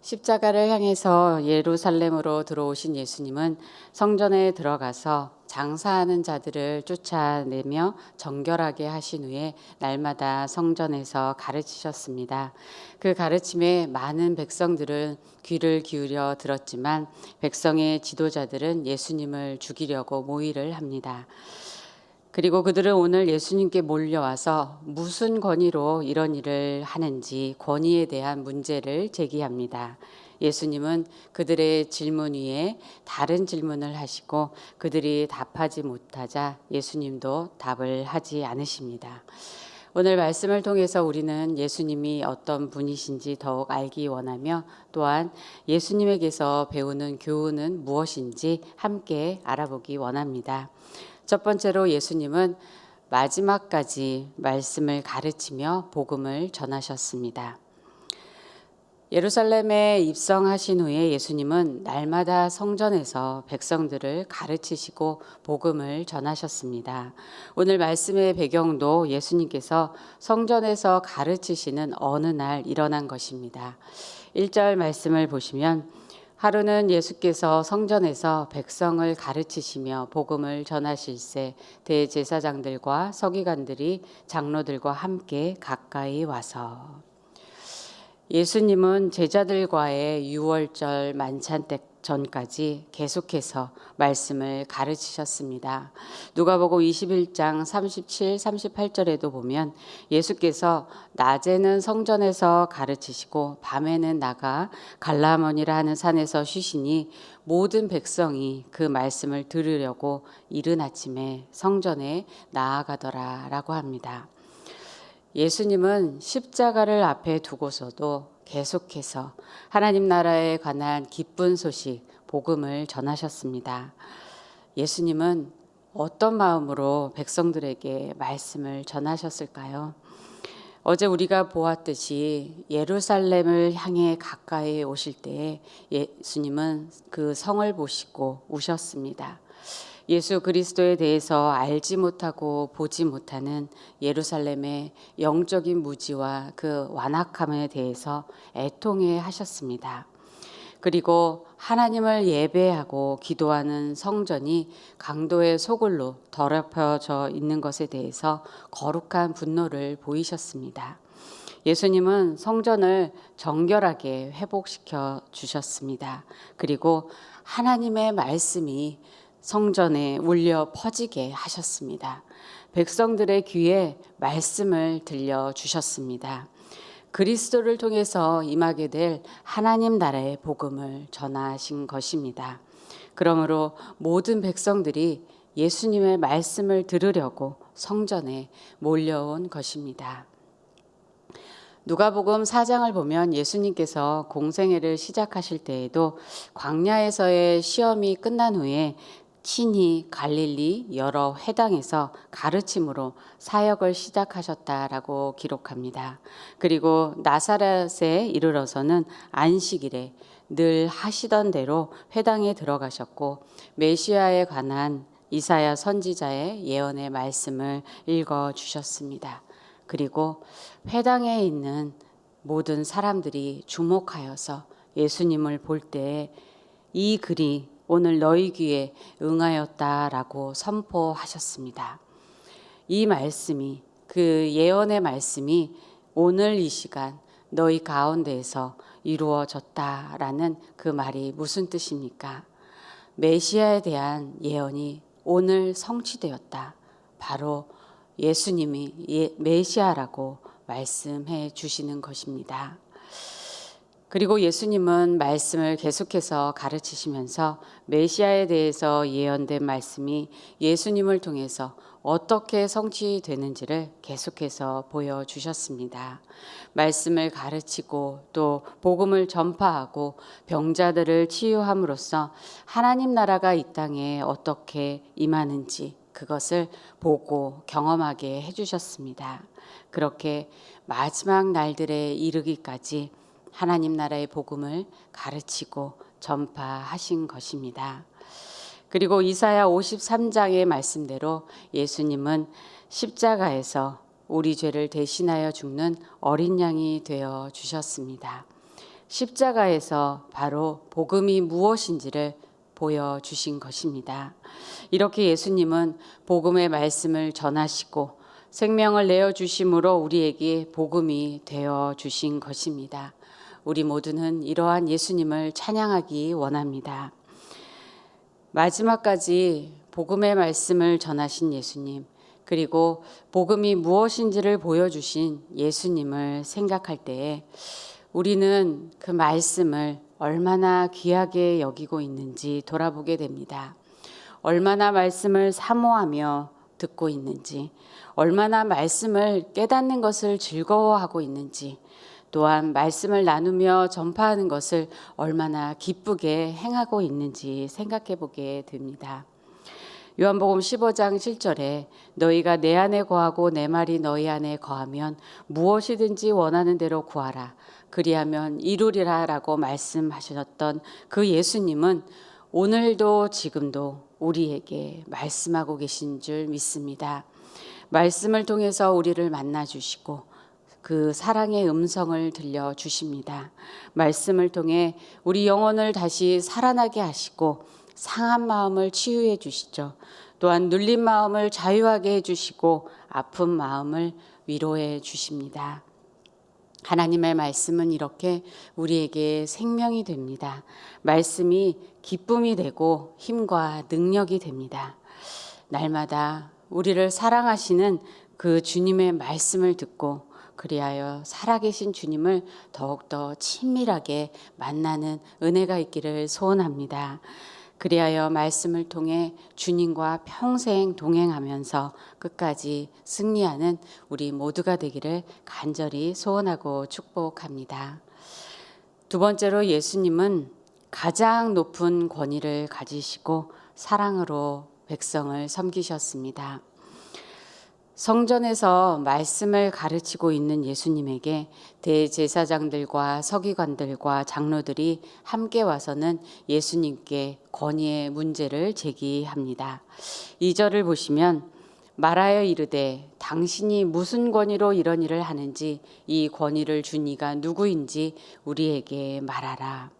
십자가를 향해서 예루살렘으로 들어오신 예수님은 성전에 들어가서 장사하는 자들을 쫓아내며 정결하게 하신 후에 날마다 성전에서 가르치셨습니다. 그 가르침에 많은 백성들은 귀를 기울여 들었지만 백성의 지도자들은 예수님을 죽이려고 모의를 합니다. 그리고 그들은 오늘 예수님께 몰려와서 무슨 권위로 이런 일을 하는지 권위에 대한 문제를 제기합니다. 예수님은 그들의 질문 위에 다른 질문을 하시고 그들이 답하지 못하자 예수님도 답을 하지 않으십니다. 오늘 말씀을 통해서 우리는 예수님이 어떤 분이신지 더욱 알기 원하며 또한 예수님에게서 배우는 교훈은 무엇인지 함께 알아보기 원합니다. 첫 번째로 예수님은 마지막까지 말씀을 가르치며 복음을 전하셨습니다. 예루살렘에 입성하신 후에 예수님은 날마다 성전에서 백성들을 가르치시고 복음을 전하셨습니다. 오늘 말씀의 배경도 예수님께서 성전에서 가르치시는 어느 날 일어난 것입니다. 1절 말씀을 보시면 하루는 예수께서 성전에서 백성을 가르치시며 복음을 전하실새 대제사장들과 서기관들이 장로들과 함께 가까이 와서 예수님은 제자들과의 유월절 만찬 때 전까지 계속해서 말씀을 가르치셨습니다. 누가복음 21장 37, 38절에도 보면 예수께서 낮에는 성전에서 가르치시고 밤에는 나가 갈라모니라 하는 산에서 쉬시니 모든 백성이 그 말씀을 들으려고 이른 아침에 성전에 나아가더라라고 합니다. 예수님은 십자가를 앞에 두고서도 계속해서 하나님 나라에 관한 기쁜 소식, 복음을 전하셨습니다. 예수님은 어떤 마음으로 백성들에게 말씀을 전하셨을까요? 어제 우리가 보았듯이 예루살렘을 향해 가까이 오실 때 예수님은 그 성을 보시고 우셨습니다. 예수 그리스도에 대해서 알지 못하고 보지 못하는 예루살렘의 영적인 무지와 그 완악함에 대해서 애통해 하셨습니다. 그리고 하나님을 예배하고 기도하는 성전이 강도의 소굴로 더럽혀져 있는 것에 대해서 거룩한 분노를 보이셨습니다. 예수님은 성전을 정결하게 회복시켜 주셨습니다. 그리고 하나님의 말씀이 성전에 울려 퍼지게 하셨습니다. 백성들의 귀에 말씀을 들려주셨습니다. 그리스도를 통해서 임하게 될 하나님 나라의 복음을 전하신 것입니다. 그러므로 모든 백성들이 예수님의 말씀을 들으려고 성전에 몰려온 것입니다. 누가복음 4장을 보면 예수님께서 공생애를 시작하실 때에도 광야에서의 시험이 끝난 후에 친히 갈릴리 여러 회당에서 가르침으로 사역을 시작하셨다라고 기록합니다. 그리고 나사렛에 이르러서는 안식일에 늘 하시던 대로 회당에 들어가셨고 메시아에 관한 이사야 선지자의 예언의 말씀을 읽어 주셨습니다. 그리고 회당에 있는 모든 사람들이 주목하여서 예수님을 볼 때 이 글이 오늘 너희 귀에 응하였다라고 선포하셨습니다. 이 말씀이 그 예언의 말씀이 오늘 이 시간 너희 가운데에서 이루어졌다라는 그 말이 무슨 뜻입니까? 메시아에 대한 예언이 오늘 성취되었다. 바로 예수님이 메시아라고 말씀해 주시는 것입니다. 그리고 예수님은 말씀을 계속해서 가르치시면서 메시아에 대해서 예언된 말씀이 예수님을 통해서 어떻게 성취되는지를 계속해서 보여주셨습니다. 말씀을 가르치고 또 복음을 전파하고 병자들을 치유함으로써 하나님 나라가 이 땅에 어떻게 임하는지 그것을 보고 경험하게 해주셨습니다. 그렇게 마지막 날들에 이르기까지 하나님 나라의 복음을 가르치고 전파하신 것입니다. 그리고 이사야 53장의 말씀대로 예수님은 십자가에서 우리 죄를 대신하여 죽는 어린 양이 되어 주셨습니다. 십자가에서 바로 복음이 무엇인지를 보여주신 것입니다. 이렇게 예수님은 복음의 말씀을 전하시고 생명을 내어주심으로 우리에게 복음이 되어주신 것입니다. 우리 모두는 이러한 예수님을 찬양하기 원합니다. 마지막까지 복음의 말씀을 전하신 예수님, 그리고 복음이 무엇인지를 보여주신 예수님을 생각할 때에 우리는 그 말씀을 얼마나 귀하게 여기고 있는지 돌아보게 됩니다. 얼마나 말씀을 사모하며 듣고 있는지, 얼마나 말씀을 깨닫는 것을 즐거워하고 있는지, 또한 말씀을 나누며 전파하는 것을 얼마나 기쁘게 행하고 있는지 생각해 보게 됩니다. 요한복음 15장 7절에 너희가 내 안에 거하고 내 말이 너희 안에 거하면 무엇이든지 원하는 대로 구하라. 그리하면 이루리라 라고 말씀하셨던 그 예수님은 오늘도 지금도 우리에게 말씀하고 계신 줄 믿습니다. 말씀을 통해서 우리를 만나주시고 그 사랑의 음성을 들려주십니다. 말씀을 통해 우리 영혼을 다시 살아나게 하시고 상한 마음을 치유해 주시죠. 또한 눌린 마음을 자유하게 해주시고 아픈 마음을 위로해 주십니다. 하나님의 말씀은 이렇게 우리에게 생명이 됩니다. 말씀이 기쁨이 되고 힘과 능력이 됩니다. 날마다 우리를 사랑하시는 그 주님의 말씀을 듣고 그리하여 살아계신 주님을 더욱더 친밀하게 만나는 은혜가 있기를 소원합니다. 그리하여 말씀을 통해 주님과 평생 동행하면서 끝까지 승리하는 우리 모두가 되기를 간절히 소원하고 축복합니다. 두 번째로 예수님은 가장 높은 권위를 가지시고 사랑으로 백성을 섬기셨습니다. 성전에서 말씀을 가르치고 있는 예수님에게 대제사장들과 서기관들과 장로들이 함께 와서는 예수님께 권위의 문제를 제기합니다. 2절을 보시면 말하여 이르되 당신이 무슨 권위로 이런 일을 하는지 이 권위를 준 이가 누구인지 우리에게 말하라.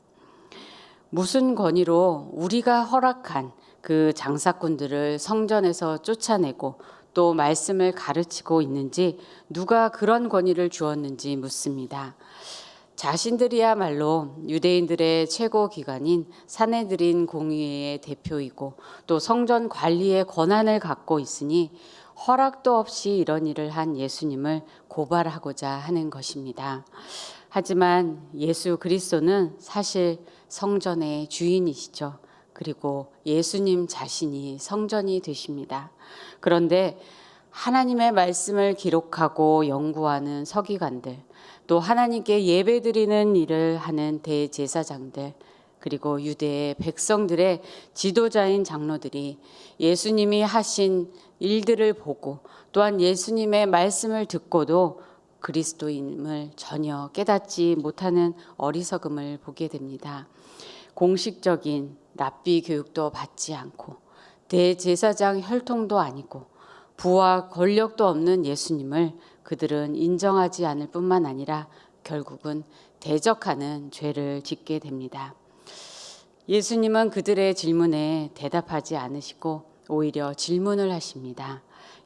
무슨 권위로 우리가 허락한 그 장사꾼들을 성전에서 쫓아내고 또 말씀을 가르치고 있는지 누가 그런 권위를 주었는지 묻습니다. 자신들이야말로 유대인들의 최고 기관인 산헤드린 공의회의 대표이고 또 성전 관리의 권한을 갖고 있으니 허락도 없이 이런 일을 한 예수님을 고발하고자 하는 것입니다. 하지만 예수 그리스도는 사실 성전의 주인이시죠. 그리고 예수님 자신이 성전이 되십니다. 그런데 하나님의 말씀을 기록하고 연구하는 서기관들, 또 하나님께 예배드리는 일을 하는 대제사장들, 그리고 유대의 백성들의 지도자인 장로들이 예수님이 하신 일들을 보고 또한 예수님의 말씀을 듣고도 그리스도임을 전혀 깨닫지 못하는 어리석음을 보게 됩니다. 공식적인 랍비 교육도 받지 않고 대제사장 혈통도 아니고 부와 권력도 없는 예수님을 그들은 인정하지 않을 뿐만 아니라 결국은 대적하는 죄를 짓게 됩니다. 예수님은 그들의 질문에 대답하지 않으시고 오히려 질문을 하십니다.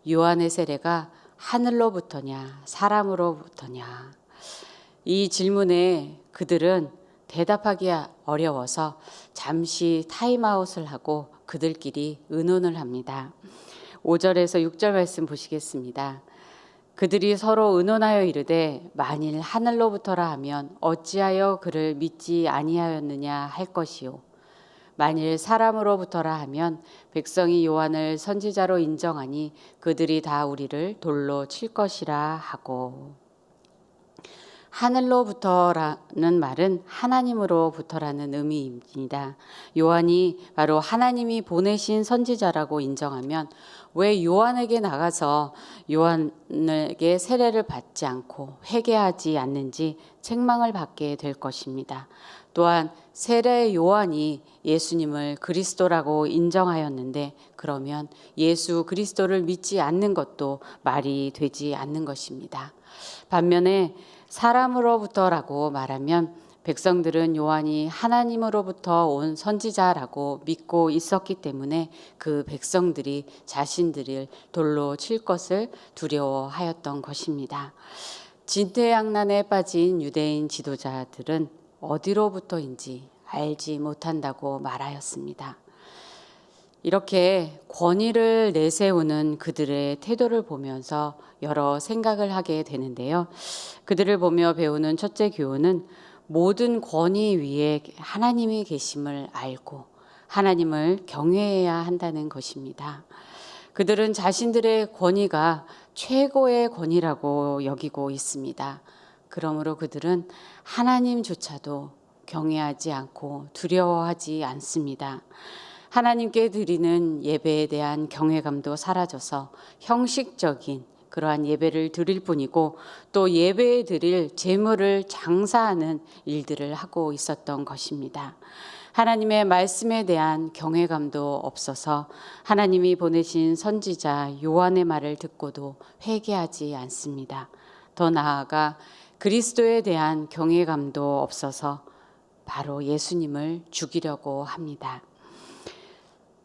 요한의 세례가 하늘로부터냐 사람으로부터냐. 이 질문에 그들은 대답하기 어려워서 잠시 타임아웃을 하고 그들끼리 의논을 합니다. 5절에서 6절 말씀 보시겠습니다. 그들이 서로 의논하여 이르되 만일 하늘로부터라 하면 어찌하여 그를 믿지 아니하였느냐 할 것이요 만일 사람으로부터라 하면 백성이 요한을 선지자로 인정하니 그들이 다 우리를 돌로 칠 것이라 하고. 하늘로부터라는 말은 하나님으로부터라는 의미입니다. 요한이 바로 하나님이 보내신 선지자라고 인정하면 왜 요한에게 나가서 요한에게 세례를 받지 않고 회개하지 않는지 책망을 받게 될 것입니다. 또한 세례 요한이 예수님을 그리스도라고 인정하였는데 그러면 예수 그리스도를 믿지 않는 것도 말이 되지 않는 것입니다. 반면에 사람으로부터라고 말하면 백성들은 요한이 하나님으로부터 온 선지자라고 믿고 있었기 때문에 그 백성들이 자신들을 돌로 칠 것을 두려워하였던 것입니다. 진퇴양난에 빠진 유대인 지도자들은 어디로부터인지 알지 못한다고 말하였습니다. 이렇게 권위를 내세우는 그들의 태도를 보면서 여러 생각을 하게 되는데요. 그들을 보며 배우는 첫째 교훈은 모든 권위 위에 하나님이 계심을 알고 하나님을 경외해야 한다는 것입니다. 그들은 자신들의 권위가 최고의 권위라고 여기고 있습니다. 그러므로 그들은 하나님조차도 경외하지 않고 두려워하지 않습니다. 하나님께 드리는 예배에 대한 경외감도 사라져서 형식적인 그러한 예배를 드릴 뿐이고 또 예배에 드릴 제물을 장사하는 일들을 하고 있었던 것입니다. 하나님의 말씀에 대한 경외감도 없어서 하나님이 보내신 선지자 요한의 말을 듣고도 회개하지 않습니다. 더 나아가 그리스도에 대한 경외감도 없어서 바로 예수님을 죽이려고 합니다.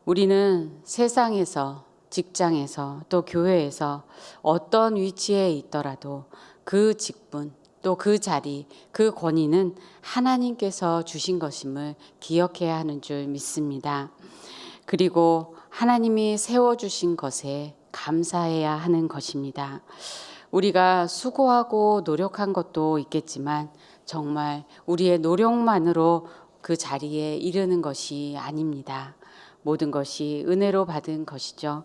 우리는 세상에서, 직장에서, 또 교회에서 어떤 위치에 있더라도 그 직분, 또 그 자리, 그 권위는 하나님께서 주신 것임을 기억해야 하는 줄 믿습니다. 그리고 하나님이 세워주신 것에 감사해야 하는 것입니다. 우리가 수고하고 노력한 것도 있겠지만 정말 우리의 노력만으로 그 자리에 이르는 것이 아닙니다. 모든 것이 은혜로 받은 것이죠.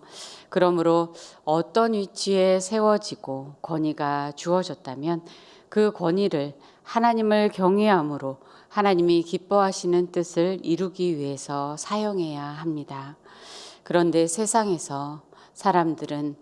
그러므로 어떤 위치에 세워지고 권위가 주어졌다면 그 권위를 하나님을 경외함으로 하나님이 기뻐하시는 뜻을 이루기 위해서 사용해야 합니다. 그런데 세상에서 사람들은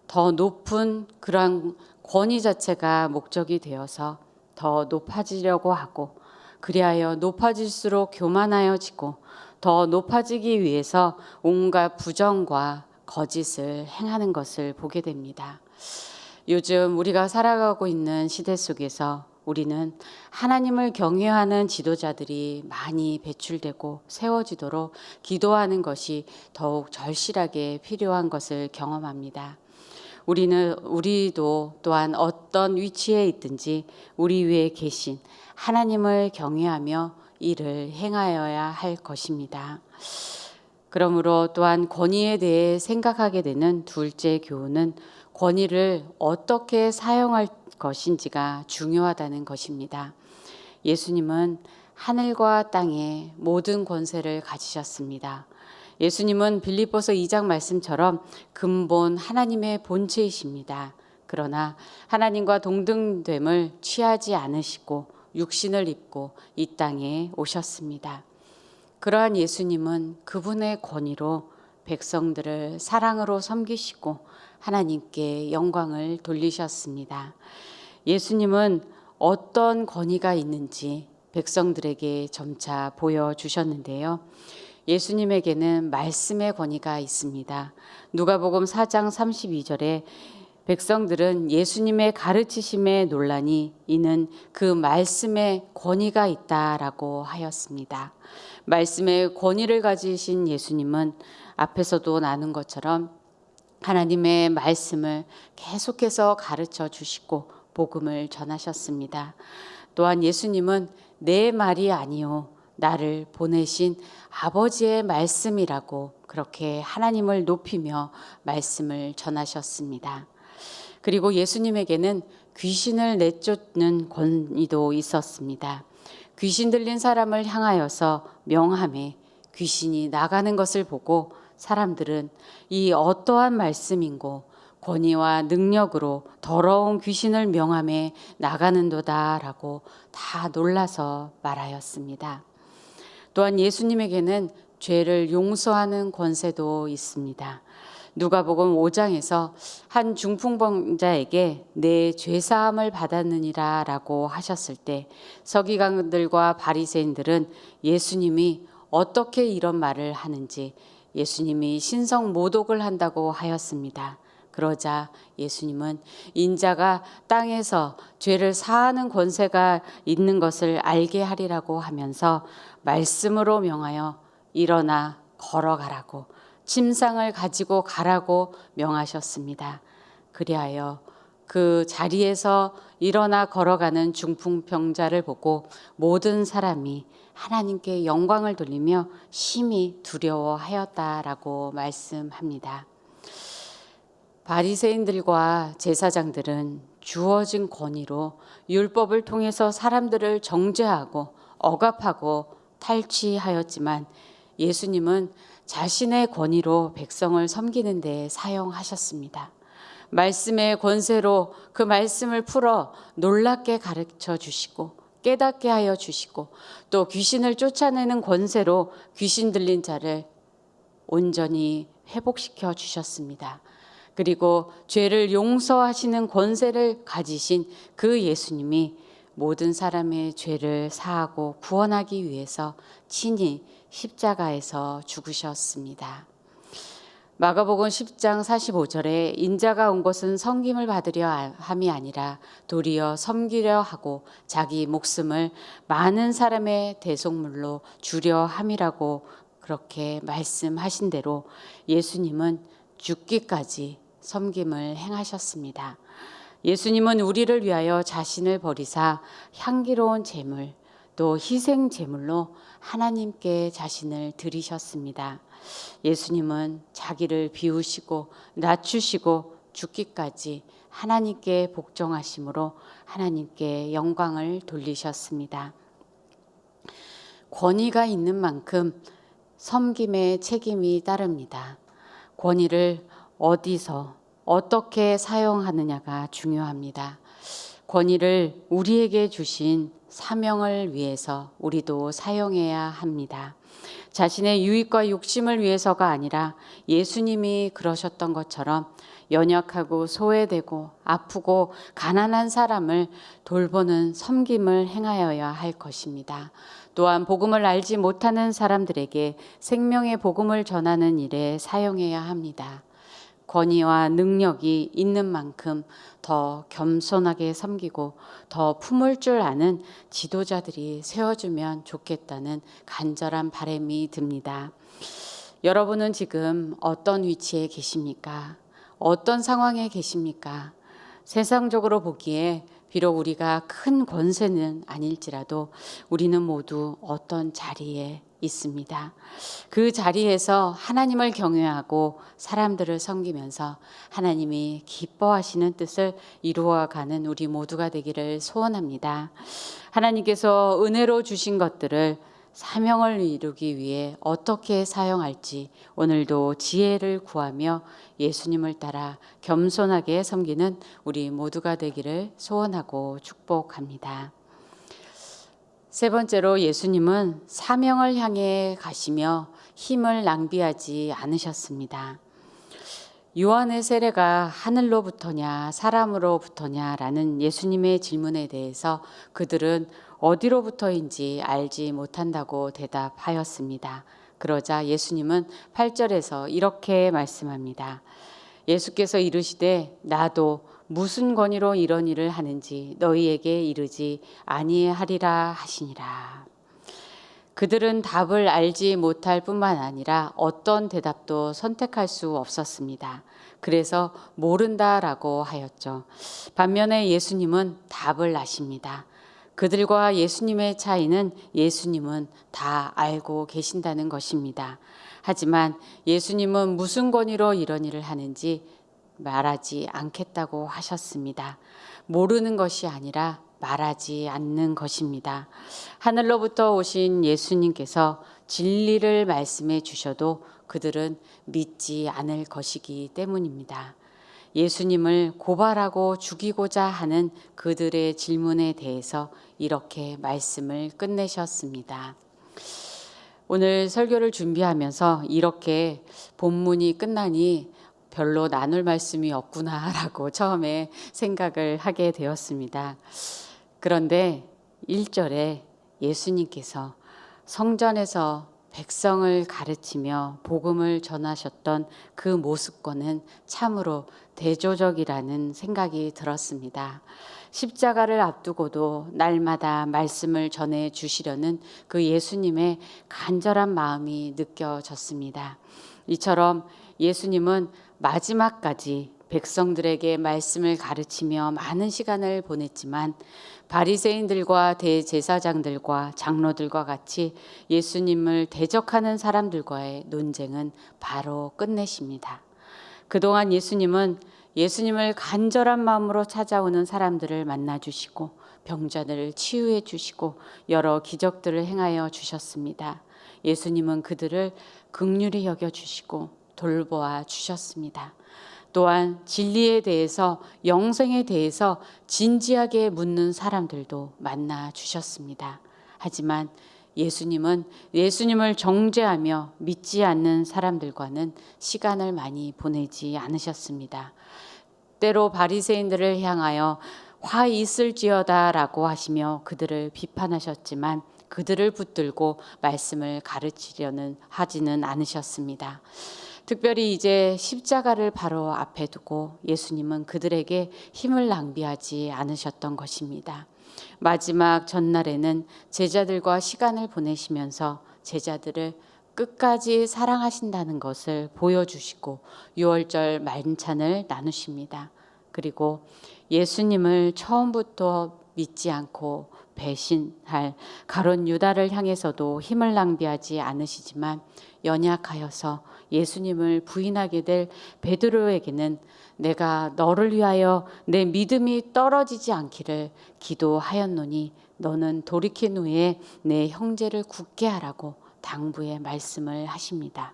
더 높은 그러한 권위 자체가 목적이 되어서 더 높아지려고 하고 그리하여 높아질수록 교만하여지고 더 높아지기 위해서 온갖 부정과 거짓을 행하는 것을 보게 됩니다. 요즘 우리가 살아가고 있는 시대 속에서 우리는 하나님을 경외하는 지도자들이 많이 배출되고 세워지도록 기도하는 것이 더욱 절실하게 필요한 것을 경험합니다. 우리도 또한 어떤 위치에 있든지 우리 위에 계신 하나님을 경외하며 일을 행하여야 할 것입니다. 그러므로 또한 권위에 대해 생각하게 되는 둘째 교훈은 권위를 어떻게 사용할 것인지가 중요하다는 것입니다. 예수님은 하늘과 땅의 모든 권세를 가지셨습니다. 예수님은 빌립보서 2장 말씀처럼 근본 하나님의 본체이십니다. 그러나 하나님과 동등됨을 취하지 않으시고 육신을 입고 이 땅에 오셨습니다. 그러한 예수님은 그분의 권위로 백성들을 사랑으로 섬기시고 하나님께 영광을 돌리셨습니다. 예수님은 어떤 권위가 있는지 백성들에게 점차 보여주셨는데요. 예수님에게는 말씀의 권위가 있습니다. 누가복음 4장 32절에 백성들은 예수님의 가르치심에 놀라니 이는 그 말씀에 권위가 있다라고 하였습니다. 말씀의 권위를 가지신 예수님은 앞에서도 나눈 것처럼 하나님의 말씀을 계속해서 가르쳐 주시고 복음을 전하셨습니다. 또한 예수님은 내 말이 아니요 나를 보내신 아버지의 말씀이라고 그렇게 하나님을 높이며 말씀을 전하셨습니다. 그리고 예수님에게는 귀신을 내쫓는 권위도 있었습니다. 귀신 들린 사람을 향하여서 명함에 귀신이 나가는 것을 보고 사람들은 이 어떠한 말씀인고 권위와 능력으로 더러운 귀신을 명함에 나가는도다라고 다 놀라서 말하였습니다. 또한 예수님에게는 죄를 용서하는 권세도 있습니다. 누가복음 5장에서 한 중풍병자에게 내 죄사함을 받았느니라 라고 하셨을 때 서기관들과 바리새인들은 예수님이 어떻게 이런 말을 하는지 예수님이 신성 모독을 한다고 하였습니다. 그러자 예수님은 인자가 땅에서 죄를 사하는 권세가 있는 것을 알게 하리라고 하면서 말씀으로 명하여 일어나 걸어가라고, 침상을 가지고 가라고 명하셨습니다. 그리하여 그 자리에서 일어나 걸어가는 중풍병자를 보고 모든 사람이 하나님께 영광을 돌리며 심히 두려워하였다라고 말씀합니다. 바리새인들과 제사장들은 주어진 권위로 율법을 통해서 사람들을 정죄하고 억압하고 탈취하였지만 예수님은 자신의 권위로 백성을 섬기는 데 사용하셨습니다. 말씀의 권세로 그 말씀을 풀어 놀랍게 가르쳐 주시고 깨닫게 하여 주시고, 또 귀신을 쫓아내는 권세로 귀신 들린 자를 온전히 회복시켜 주셨습니다. 그리고 죄를 용서하시는 권세를 가지신 그 예수님이 모든 사람의 죄를 사하고 구원하기 위해서 친히 십자가에서 죽으셨습니다. 마가복음 10장 45절에 인자가 온 것은 섬김을 받으려 함이 아니라 도리어 섬기려 하고 자기 목숨을 많은 사람의 대속물로 주려 함이라고 그렇게 말씀하신 대로 예수님은 죽기까지 섬김을 행하셨습니다. 예수님은 우리를 위하여 자신을 버리사 향기로운 제물, 또 희생 제물로 하나님께 자신을 드리셨습니다. 예수님은 자기를 비우시고 낮추시고 죽기까지 하나님께 복종하심으로 하나님께 영광을 돌리셨습니다. 권위가 있는 만큼 섬김의 책임이 따릅니다. 권위를 어디서 어떻게 사용하느냐가 중요합니다. 권위를 우리에게 주신 사명을 위해서 우리도 사용해야 합니다. 자신의 유익과 욕심을 위해서가 아니라 예수님이 그러셨던 것처럼 연약하고 소외되고 아프고 가난한 사람을 돌보는 섬김을 행하여야 할 것입니다. 또한 복음을 알지 못하는 사람들에게 생명의 복음을 전하는 일에 사용해야 합니다. 권위와 능력이 있는 만큼 더 겸손하게 섬기고 더 품을 줄 아는 지도자들이 세워주면 좋겠다는 간절한 바람이 듭니다. 여러분은 지금 어떤 위치에 계십니까? 어떤 상황에 계십니까? 세상적으로 보기에 비록 우리가 큰 권세는 아닐지라도 우리는 모두 어떤 자리에 있습니다. 그 자리에서 하나님을 경외하고 사람들을 섬기면서 하나님이 기뻐하시는 뜻을 이루어가는 우리 모두가 되기를 소원합니다. 하나님께서 은혜로 주신 것들을 사명을 이루기 위해 어떻게 사용할지 오늘도 지혜를 구하며 예수님을 따라 겸손하게 섬기는 우리 모두가 되기를 소원하고 축복합니다. 세 번째로 예수님은 사명을 향해 가시며 힘을 낭비하지 않으셨습니다. 요한의 세례가 하늘로부터냐 사람으로부터냐라는 예수님의 질문에 대해서 그들은 어디로부터인지 알지 못한다고 대답하였습니다. 그러자 예수님은 8절에서 이렇게 말씀합니다. 예수께서 이르시되 나도 무슨 권위로 이런 일을 하는지 너희에게 이르지 아니하리라 하시니라. 그들은 답을 알지 못할 뿐만 아니라 어떤 대답도 선택할 수 없었습니다. 그래서 모른다라고 하였죠. 반면에 예수님은 답을 아십니다. 그들과 예수님의 차이는 예수님은 다 알고 계신다는 것입니다. 하지만 예수님은 무슨 권위로 이런 일을 하는지 말하지 않겠다고 하셨습니다. 모르는 것이 아니라 말하지 않는 것입니다. 하늘로부터 오신 예수님께서 진리를 말씀해 주셔도 그들은 믿지 않을 것이기 때문입니다. 예수님을 고발하고 죽이고자 하는 그들의 질문에 대해서 이렇게 말씀을 끝내셨습니다. 오늘 설교를 준비하면서 이렇게 본문이 끝나니 별로 나눌 말씀이 없구나라고 처음에 생각을 하게 되었습니다. 그런데 1절에 예수님께서 성전에서 백성을 가르치며 복음을 전하셨던 그 모습과는 참으로 대조적이라는 생각이 들었습니다. 십자가를 앞두고도 날마다 말씀을 전해 주시려는 그 예수님의 간절한 마음이 느껴졌습니다. 이처럼 예수님은 마지막까지 백성들에게 말씀을 가르치며 많은 시간을 보냈지만 바리새인들과 대제사장들과 장로들과 같이 예수님을 대적하는 사람들과의 논쟁은 바로 끝내십니다. 그동안 예수님은 예수님을 간절한 마음으로 찾아오는 사람들을 만나 주시고 병자들을 치유해 주시고 여러 기적들을 행하여 주셨습니다. 예수님은 그들을 긍휼히 여겨 주시고 돌보아 주셨습니다. 또한 진리에 대해서, 영생에 대해서 진지하게 묻는 사람들도 만나 주셨습니다. 하지만 예수님은 예수님을 정죄하며 믿지 않는 사람들과는 시간을 많이 보내지 않으셨습니다. 때로 바리새인들을 향하여 화 있을지어다라고 하시며 그들을 비판하셨지만 그들을 붙들고 말씀을 가르치려는 하지는 않으셨습니다. 특별히 이제 십자가를 바로 앞에 두고 예수님은 그들에게 힘을 낭비하지 않으셨던 것입니다. 마지막 전날에는 제자들과 시간을 보내시면서 제자들을 끝까지 사랑하신다는 것을 보여주시고 유월절 만찬을 나누십니다. 그리고 예수님을 처음부터 믿지 않고 배신할 가룟 유다를 향해서도 힘을 낭비하지 않으시지만 연약하여서 예수님을 부인하게 될 베드로에게는 내가 너를 위하여 내 믿음이 떨어지지 않기를 기도하였노니 너는 돌이킨 후에 내 형제를 굳게 하라고 당부의 말씀을 하십니다.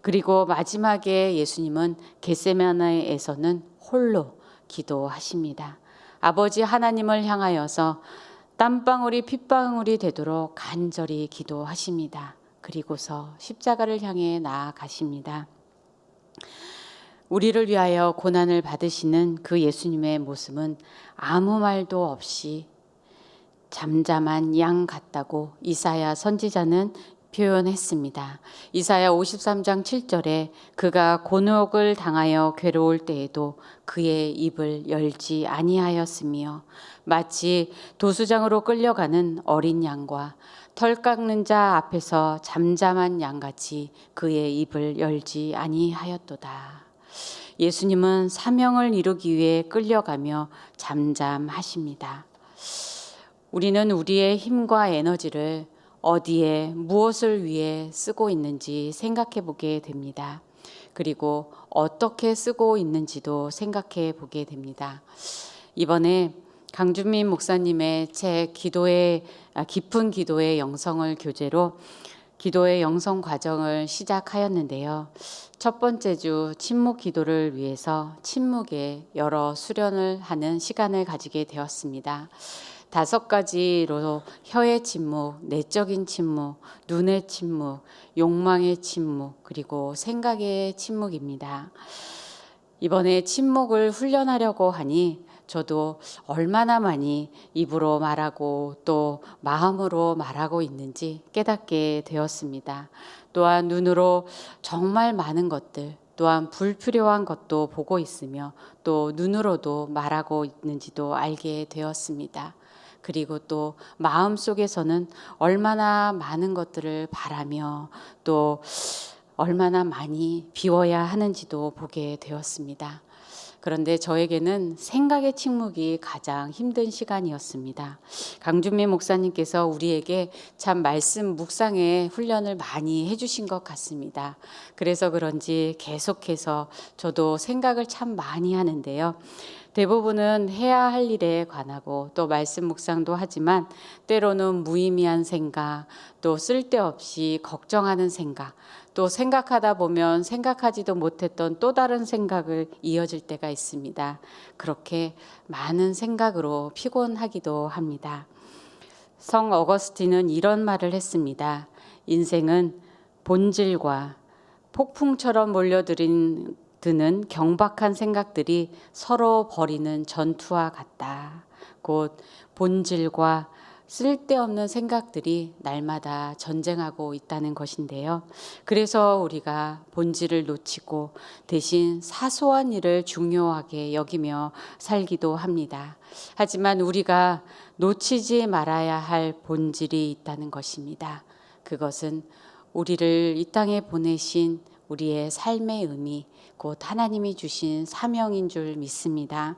그리고 마지막에 예수님은 겟세마네에서는 홀로 기도하십니다. 아버지 하나님을 향하여서 땀방울이 핏방울이 되도록 간절히 기도하십니다. 그리고서 십자가를 향해 나아가십니다. 우리를 위하여 고난을 받으시는 그 예수님의 모습은 아무 말도 없이 잠잠한 양 같다고 이사야 선지자는 표현했습니다. 이사야 53장 7절에 그가 곤혹을 당하여 괴로울 때에도 그의 입을 열지 아니하였으며 마치 도수장으로 끌려가는 어린 양과 털 깎는 자 앞에서 잠잠한 양같이 그의 입을 열지 아니하였도다. 예수님은 사명을 이루기 위해 끌려가며 잠잠하십니다. 우리는 우리의 힘과 에너지를 어디에 무엇을 위해 쓰고 있는지 생각해 보게 됩니다. 그리고 어떻게 쓰고 있는지도 생각해 보게 됩니다. 이번에 강준민 목사님의 책 깊은 기도의 영성을 교재로 기도의 영성 과정을 시작하였는데요. 첫 번째 주 침묵 기도를 위해서 침묵에 여러 수련을 하는 시간을 가지게 되었습니다. 5가지로 혀의 침묵, 내적인 침묵, 눈의 침묵, 욕망의 침묵, 그리고 생각의 침묵입니다. 이번에 침묵을 훈련하려고 하니 저도 얼마나 많이 입으로 말하고 또 마음으로 말하고 있는지 깨닫게 되었습니다. 또한 눈으로 정말 많은 것들, 또한 불필요한 것도 보고 있으며 또 눈으로도 말하고 있는지도 알게 되었습니다. 그리고 또 마음속에서는 얼마나 많은 것들을 바라며 또 얼마나 많이 비워야 하는지도 보게 되었습니다. 그런데 저에게는 생각의 침묵이 가장 힘든 시간이었습니다. 강준민 목사님께서 우리에게 참 말씀 묵상의 훈련을 많이 해주신 것 같습니다. 그래서 그런지 계속해서 저도 생각을 참 많이 하는데요. 대부분은 해야 할 일에 관하고 또 말씀 묵상도 하지만 때로는 무의미한 생각, 또 쓸데없이 걱정하는 생각, 또 생각하다 보면 생각하지도 못했던 또 다른 생각을 이어질 때가 있습니다. 그렇게 많은 생각으로 피곤하기도 합니다. 성 어거스틴은 이런 말을 했습니다. 인생은 본질과 폭풍처럼 몰려드는 경박한 생각들이 서로 벌이는 전투와 같다. 곧 본질과 쓸데없는 생각들이 날마다 전쟁하고 있다는 것인데요. 그래서 우리가 본질을 놓치고 대신 사소한 일을 중요하게 여기며 살기도 합니다. 하지만 우리가 놓치지 말아야 할 본질이 있다는 것입니다. 그것은 우리를 이 땅에 보내신 우리의 삶의 의미, 곧 하나님이 주신 사명인 줄 믿습니다.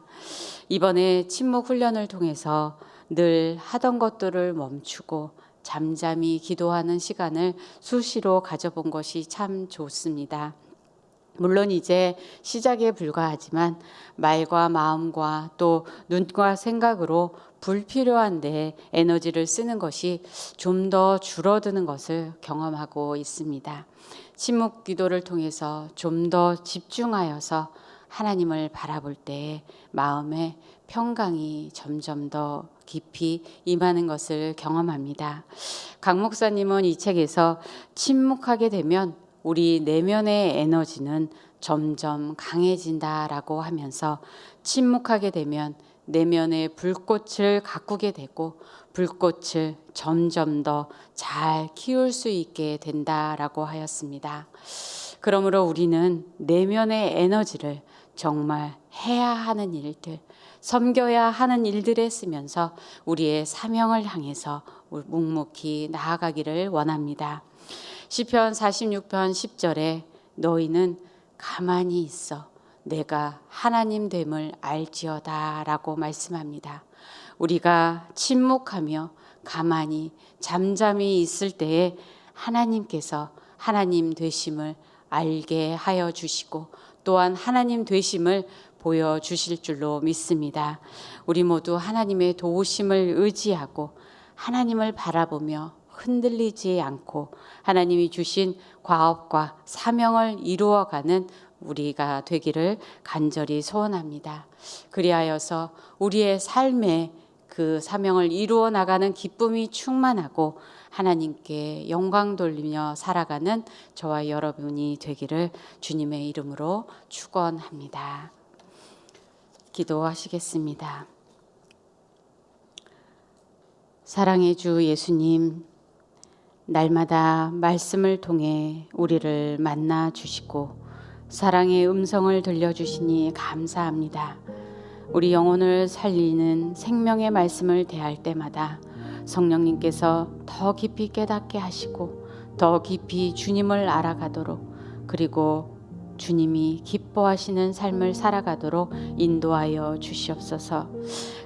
이번에 침묵 훈련을 통해서 늘 하던 것들을 멈추고 잠잠히 기도하는 시간을 수시로 가져본 것이 참 좋습니다. 물론 이제 시작에 불과하지만 말과 마음과 또 눈과 생각으로 불필요한데 에너지를 쓰는 것이 좀 더 줄어드는 것을 경험하고 있습니다. 침묵 기도를 통해서 좀 더 집중하여서 하나님을 바라볼 때 마음의 평강이 점점 더 깊이 임하는 것을 경험합니다. 강 목사님은 이 책에서 침묵하게 되면 우리 내면의 에너지는 점점 강해진다라고 하면서 침묵하게 되면 내면의 불꽃을 가꾸게 되고 불꽃을 점점 더 잘 키울 수 있게 된다라고 하였습니다. 그러므로 우리는 내면의 에너지를 정말 해야 하는 일들, 섬겨야 하는 일들에 쓰면서 우리의 사명을 향해서 묵묵히 나아가기를 원합니다. 시편 46편 10절에 너희는 가만히 있어 내가 하나님 됨을 알지어다 라고 말씀합니다. 우리가 침묵하며 가만히 잠잠히 있을 때에 하나님께서 하나님 되심을 알게 하여 주시고 또한 하나님 되심을 보여주실 줄로 믿습니다. 우리 모두 하나님의 도우심을 의지하고 하나님을 바라보며 흔들리지 않고 하나님이 주신 과업과 사명을 이루어가는 우리가 되기를 간절히 소원합니다. 그리하여서 우리의 삶에 그 사명을 이루어 나가는 기쁨이 충만하고 하나님께 영광 돌리며 살아가는 저와 여러분이 되기를 주님의 이름으로 축원합니다. 기도하시겠습니다. 사랑의 주 예수님, 날마다 말씀을 통해 우리를 만나 주시고 사랑의 음성을 들려주시니 감사합니다. 우리 영혼을 살리는 생명의 말씀을 대할 때마다 성령님께서 더 깊이 깨닫게 하시고 더 깊이 주님을 알아가도록 그리고 주님이 기뻐하시는 삶을 살아가도록 인도하여 주시옵소서.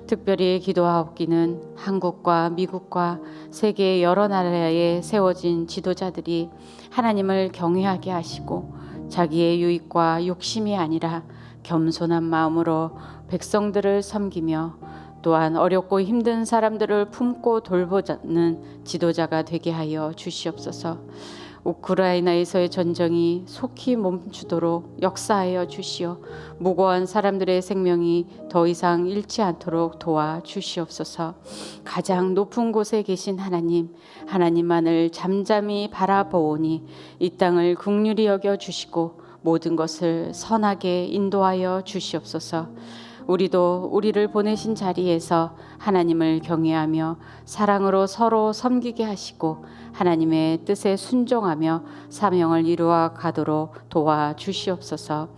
특별히 기도하옵기는 한국과 미국과 세계 여러 나라에 세워진 지도자들이 하나님을 경외하게 하시고 자기의 유익과 욕심이 아니라 겸손한 마음으로 백성들을 섬기며 또한 어렵고 힘든 사람들을 품고 돌보는 지도자가 되게 하여 주시옵소서. 우크라이나에서의 전쟁이 속히 멈추도록 역사하여 주시어 무고한 사람들의 생명이 더 이상 잃지 않도록 도와주시옵소서. 가장 높은 곳에 계신 하나님만을 잠잠히 바라보오니 이 땅을 긍휼히 여겨 주시고 모든 것을 선하게 인도하여 주시옵소서. 우리도 우리를 보내신 자리에서 하나님을 경외하며 사랑으로 서로 섬기게 하시고 하나님의 뜻에 순종하며 사명을 이루어 가도록 도와주시옵소서.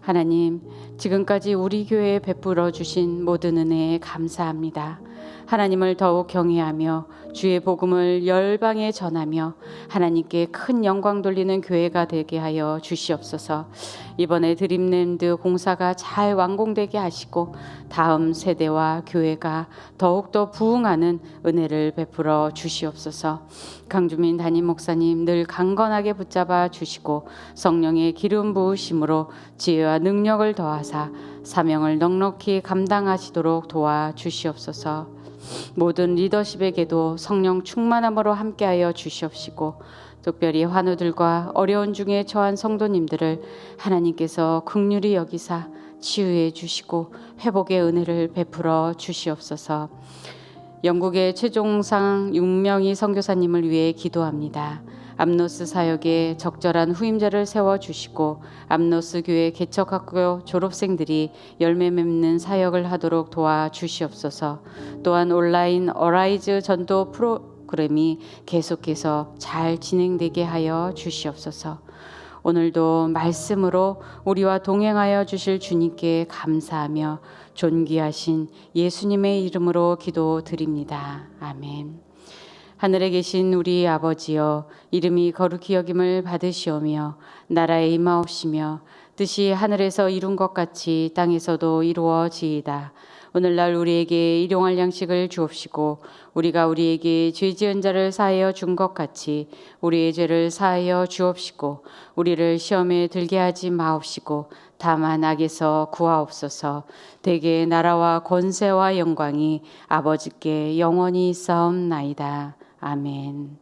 하나님, 지금까지 우리 교회에 베풀어 주신 모든 은혜에 감사합니다. 하나님을 더욱 경외하며 주의 복음을 열방에 전하며 하나님께 큰 영광 돌리는 교회가 되게 하여 주시옵소서. 이번에 드림랜드 공사가 잘 완공되게 하시고 다음 세대와 교회가 더욱더 부흥하는 은혜를 베풀어 주시옵소서. 강주민 담임 목사님 늘 강건하게 붙잡아 주시고 성령의 기름 부으심으로 지혜와 능력을 더하사 사명을 넉넉히 감당하시도록 도와주시옵소서. 모든 리더십에게도 성령 충만함으로 함께하여 주시옵시고 특별히 환우들과 어려운 중에 처한 성도님들을 하나님께서 긍휼히 여기사 치유해 주시고 회복의 은혜를 베풀어 주시옵소서. 영국의 최종상 6명의 선교사님을 위해 기도합니다. 암노스 사역에 적절한 후임자를 세워주시고 암노스 교회 개척학교 졸업생들이 열매 맺는 사역을 하도록 도와주시옵소서. 또한 온라인 어라이즈 전도 프로그램이 계속해서 잘 진행되게 하여 주시옵소서. 오늘도 말씀으로 우리와 동행하여 주실 주님께 감사하며 존귀하신 예수님의 이름으로 기도드립니다. 아멘. 하늘에 계신 우리 아버지여, 이름이 거룩히 여김을 받으시오며 나라에 임하옵시며 뜻이 하늘에서 이룬 것 같이 땅에서도 이루어지이다. 오늘날 우리에게 일용할 양식을 주옵시고 우리가 우리에게 죄 지은 자를 사하여 준 것 같이 우리의 죄를 사하여 주옵시고 우리를 시험에 들게 하지 마옵시고 다만 악에서 구하옵소서. 대개 나라와 권세와 영광이 아버지께 영원히 있사옵나이다. 아멘.